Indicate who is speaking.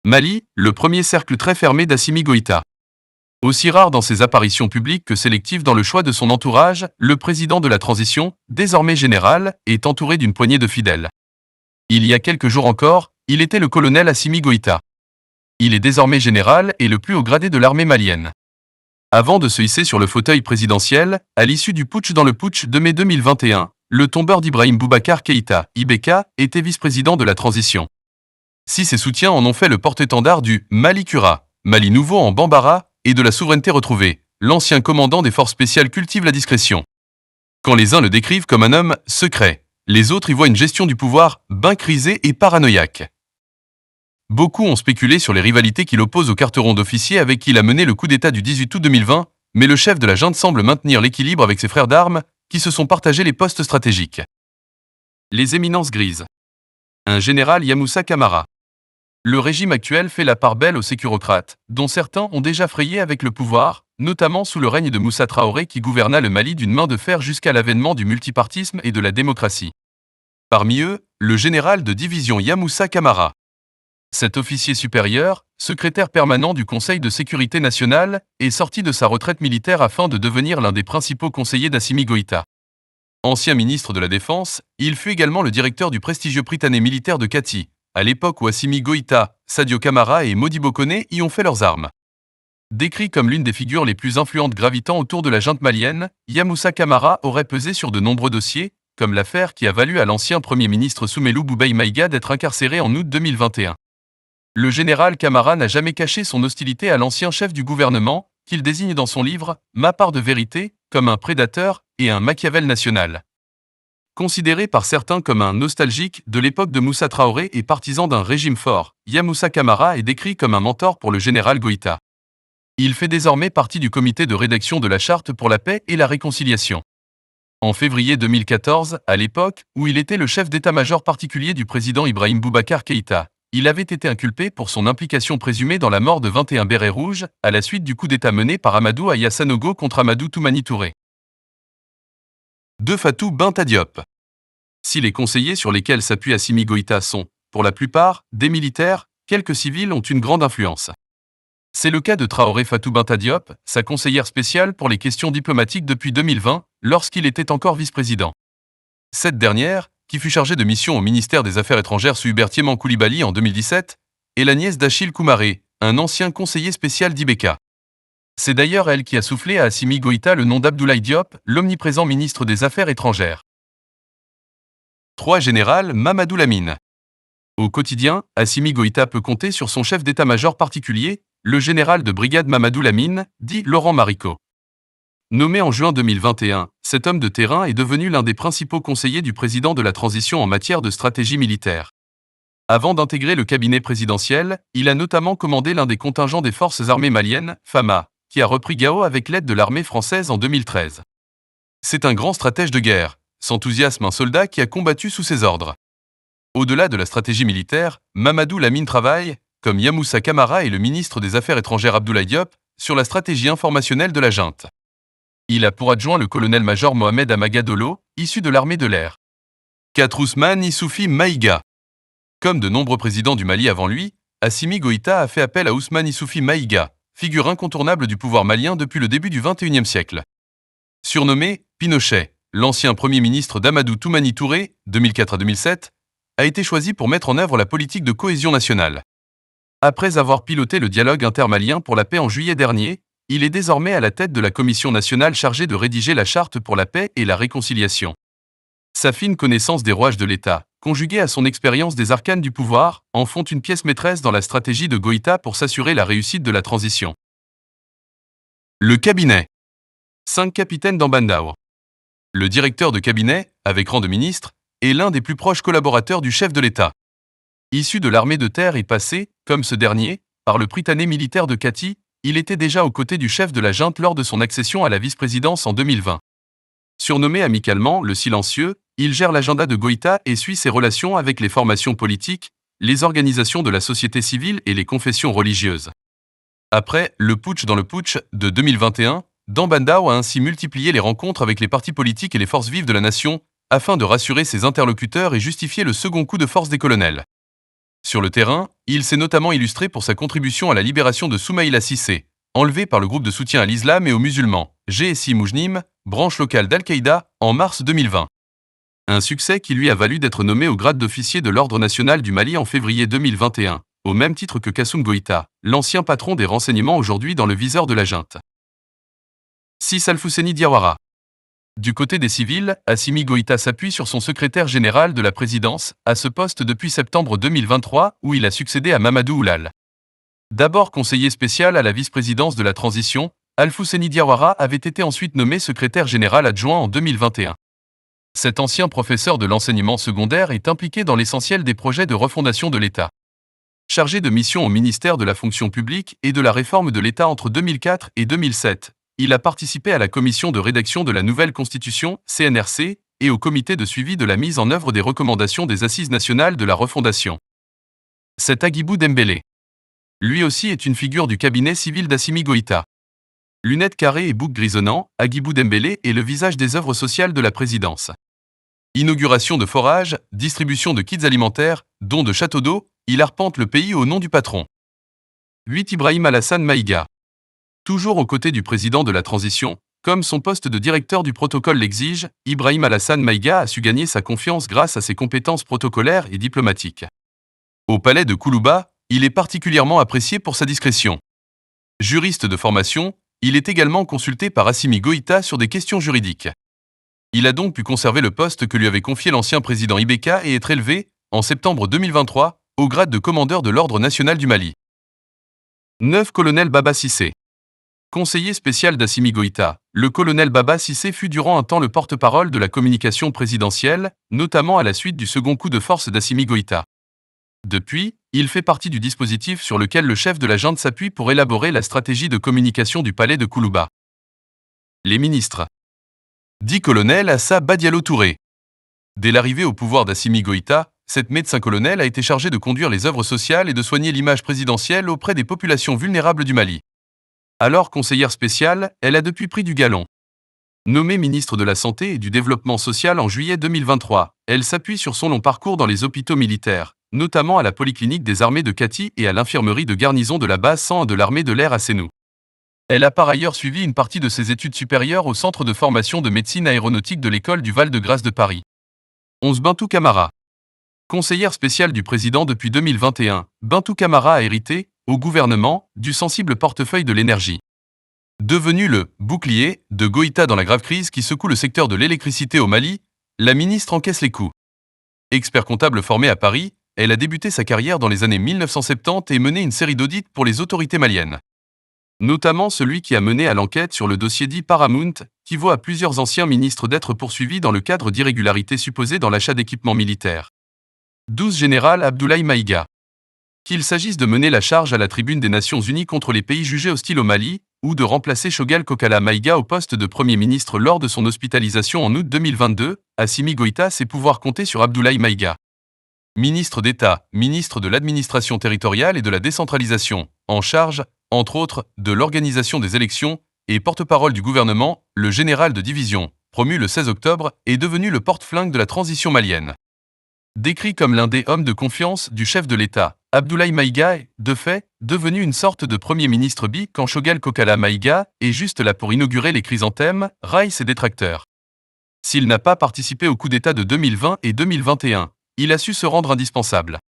Speaker 1: Mali, le premier cercle très fermé d'Assimi Goïta. Aussi rare dans ses apparitions publiques que sélectif dans le choix de son entourage, le président de la transition, désormais général, est entouré d'une poignée de fidèles. Il y a quelques jours encore, il était le colonel Assimi Goïta. Il est désormais général et le plus haut gradé de l'armée malienne. Avant de se hisser sur le fauteuil présidentiel, à l'issue du putsch dans le putsch de mai 2021, le tombeur d'Ibrahim Boubacar Keïta, IBK, était vice-président de la transition. Si ses soutiens en ont fait le porte-étendard du Mali Kura, Mali nouveau en Bambara, et de la souveraineté retrouvée, l'ancien commandant des forces spéciales cultive la discrétion. Quand les uns le décrivent comme un homme secret, les autres y voient une gestion du pouvoir crisée et paranoïaque. Beaucoup ont spéculé sur les rivalités qu'il oppose au carteron d'officier avec qui il a mené le coup d'État du 18 août 2020, mais le chef de la junte semble maintenir l'équilibre avec ses frères d'armes, qui se sont partagés les postes stratégiques. Les éminences grises. Un général Yamoussa Camara. Le régime actuel fait la part belle aux sécurocrates, dont certains ont déjà frayé avec le pouvoir, notamment sous le règne de Moussa Traoré qui gouverna le Mali d'une main de fer jusqu'à l'avènement du multipartisme et de la démocratie. Parmi eux, le général de division Yamoussa Camara. Cet officier supérieur, secrétaire permanent du Conseil de sécurité nationale, est sorti de sa retraite militaire afin de devenir l'un des principaux conseillers d'Assimi Goïta. Ancien ministre de la Défense, il fut également le directeur du prestigieux Prytanée militaire de Kati, à l'époque où Assimi Goïta, Sadio Camara et Modibo Koné y ont fait leurs armes. Décrit comme l'une des figures les plus influentes gravitant autour de la junte malienne, Yamoussa Camara aurait pesé sur de nombreux dossiers, comme l'affaire qui a valu à l'ancien Premier ministre Soumelou Boubèye Maïga d'être incarcéré en août 2021. Le général Camara n'a jamais caché son hostilité à l'ancien chef du gouvernement, qu'il désigne dans son livre « Ma part de vérité » comme un prédateur et un Machiavel national. Considéré par certains comme un nostalgique de l'époque de Moussa Traoré et partisan d'un régime fort, Yamoussa Camara est décrit comme un mentor pour le général Goïta. Il fait désormais partie du comité de rédaction de la Charte pour la paix et la réconciliation. En février 2014, à l'époque où il était le chef d'état-major particulier du président Ibrahim Boubacar Keïta, il avait été inculpé pour son implication présumée dans la mort de 21 bérets rouges à la suite du coup d'état mené par Amadou Aya Sanogo contre Amadou Toumani Touré. De Fatou Binta Diop. Si les conseillers sur lesquels s'appuie Assimi Goïta sont, pour la plupart, des militaires, quelques civils ont une grande influence. C'est le cas de Traoré Fatou Binta Diop, sa conseillère spéciale pour les questions diplomatiques depuis 2020, lorsqu'il était encore vice-président. Cette dernière, qui fut chargée de mission au ministère des Affaires étrangères sous Hubert Thiéman Koulibaly en 2017, est la nièce d'Achille Koumaré, un ancien conseiller spécial d'IBK. C'est d'ailleurs elle qui a soufflé à Assimi Goïta le nom d'Abdoulaye Diop, l'omniprésent ministre des Affaires étrangères. 3. Général Mamadou Lamine. Au quotidien, Assimi Goïta peut compter sur son chef d'état-major particulier, le général de brigade Mamadou Lamine, dit Laurent Marico. Nommé en juin 2021, cet homme de terrain est devenu l'un des principaux conseillers du président de la transition en matière de stratégie militaire. Avant d'intégrer le cabinet présidentiel, il a notamment commandé l'un des contingents des forces armées maliennes, FAMA, qui a repris Gao avec l'aide de l'armée française en 2013. C'est un grand stratège de guerre, s'enthousiasme un soldat qui a combattu sous ses ordres. Au-delà de la stratégie militaire, Mamadou Lamine travaille, comme Yamoussa Camara et le ministre des Affaires étrangères Abdoulaye Diop, sur la stratégie informationnelle de la junte. Il a pour adjoint le colonel-major Mohamed Amagadolo, issu de l'armée de l'air. 4. Ousmane Issoufi Maïga. Comme de nombreux présidents du Mali avant lui, Assimi Goïta a fait appel à Ousmane Issoufi Maïga, figure incontournable du pouvoir malien depuis le début du XXIe siècle. Surnommé Pinochet, l'ancien Premier ministre d'Amadou Toumani Touré, 2004 à 2007, a été choisi pour mettre en œuvre la politique de cohésion nationale. Après avoir piloté le dialogue intermalien pour la paix en juillet dernier, il est désormais à la tête de la commission nationale chargée de rédiger la Charte pour la paix et la réconciliation. Sa fine connaissance des rouages de l'État, conjuguée à son expérience des arcanes du pouvoir, en font une pièce maîtresse dans la stratégie de Goïta pour s'assurer la réussite de la transition. Le cabinet. 5 capitaines d'Ambandao. Le directeur de cabinet, avec rang de ministre, est l'un des plus proches collaborateurs du chef de l'État. Issu de l'armée de terre et passé, comme ce dernier, par le Prytanée militaire de Kati, il était déjà aux côtés du chef de la junte lors de son accession à la vice-présidence en 2020. Surnommé amicalement le silencieux, il gère l'agenda de Goïta et suit ses relations avec les formations politiques, les organisations de la société civile et les confessions religieuses. Après le putsch dans le putsch de 2021, Dambandao a ainsi multiplié les rencontres avec les partis politiques et les forces vives de la nation, afin de rassurer ses interlocuteurs et justifier le second coup de force des colonels. Sur le terrain, il s'est notamment illustré pour sa contribution à la libération de Soumaïla Cissé, enlevé par le groupe de soutien à l'islam et aux musulmans, GSI Moujnim, branche locale d'Al-Qaïda, en mars 2020. Un succès qui lui a valu d'être nommé au grade d'officier de l'Ordre national du Mali en février 2021, au même titre que Kassoum Goïta, l'ancien patron des renseignements aujourd'hui dans le viseur de la junte. 6. Alfousseni Diawara. Du côté des civils, Assimi Goïta s'appuie sur son secrétaire général de la présidence, à ce poste depuis septembre 2023, où il a succédé à Mamadou Oulal. D'abord conseiller spécial à la vice-présidence de la transition, Alfousseni Diawara avait été ensuite nommé secrétaire général adjoint en 2021. Cet ancien professeur de l'enseignement secondaire est impliqué dans l'essentiel des projets de refondation de l'État. Chargé de mission au ministère de la fonction publique et de la réforme de l'État entre 2004 et 2007, il a participé à la commission de rédaction de la nouvelle Constitution, CNRC, et au comité de suivi de la mise en œuvre des recommandations des Assises nationales de la refondation. C'est Agibou Dembélé. Lui aussi est une figure du cabinet civil d'Assimi Goïta. Lunettes carrées et bouc grisonnant, Agibou Dembélé est le visage des œuvres sociales de la présidence. Inauguration de forages, distribution de kits alimentaires, dons de châteaux d'eau, il arpente le pays au nom du patron. 8. Ibrahim Alassane Maïga. Toujours aux côtés du président de la transition, comme son poste de directeur du protocole l'exige, Ibrahim Alassane Maïga a su gagner sa confiance grâce à ses compétences protocolaires et diplomatiques. Au palais de Koulouba, il est particulièrement apprécié pour sa discrétion. Juriste de formation, il est également consulté par Assimi Goïta sur des questions juridiques. Il a donc pu conserver le poste que lui avait confié l'ancien président Ibeka et être élevé, en septembre 2023, au grade de commandeur de l'Ordre national du Mali. 9. Colonel Baba Cissé. Conseiller spécial d'Assimi Goïta, le colonel Baba Cissé fut durant un temps le porte-parole de la communication présidentielle, notamment à la suite du second coup de force d'Assimi Goïta. Depuis, il fait partie du dispositif sur lequel le chef de la junte s'appuie pour élaborer la stratégie de communication du palais de Koulouba. Les ministres. 10. Colonel Assa Badialo Touré. Dès l'arrivée au pouvoir d'Assimi Goïta, cette médecin-colonel a été chargée de conduire les œuvres sociales et de soigner l'image présidentielle auprès des populations vulnérables du Mali. Alors conseillère spéciale, elle a depuis pris du galon. Nommée ministre de la Santé et du Développement social en juillet 2023, elle s'appuie sur son long parcours dans les hôpitaux militaires, notamment à la polyclinique des armées de Kati et à l'infirmerie de garnison de la base 101 de l'armée de l'air à Sénou. Elle a par ailleurs suivi une partie de ses études supérieures au centre de formation de médecine aéronautique de l'école du Val-de-Grâce de Paris. 11. Bintou Camara. Conseillère spéciale du président depuis 2021, Bintou Camara a hérité, au gouvernement, du sensible portefeuille de l'énergie. Devenue le « bouclier » de Goïta dans la grave crise qui secoue le secteur de l'électricité au Mali, la ministre encaisse les coups. Expert comptable formée à Paris, elle a débuté sa carrière dans les années 1970 et mené une série d'audits pour les autorités maliennes. Notamment celui qui a mené à l'enquête sur le dossier dit Paramount, qui vaut à plusieurs anciens ministres d'être poursuivis dans le cadre d'irrégularités supposées dans l'achat d'équipements militaires. 12. Général Abdoulaye Maïga. Qu'il s'agisse de mener la charge à la tribune des Nations Unies contre les pays jugés hostiles au Mali, ou de remplacer Choguel Kokala Maïga au poste de Premier ministre lors de son hospitalisation en août 2022, Assimi Goïta sait pouvoir compter sur Abdoulaye Maïga. Ministre d'État, ministre de l'administration territoriale et de la décentralisation, en charge, entre autres, de l'organisation des élections, et porte-parole du gouvernement, le général de division, promu le 16 octobre, est devenu le porte-flingue de la transition malienne. Décrit comme l'un des hommes de confiance du chef de l'État, Abdoulaye Maïga est, de fait, devenu une sorte de Premier ministre quand Choguel Kokala Maïga est juste là pour inaugurer les chrysanthèmes, raille ses détracteurs. S'il n'a pas participé au coup d'État de 2020 et 2021, il a su se rendre indispensable.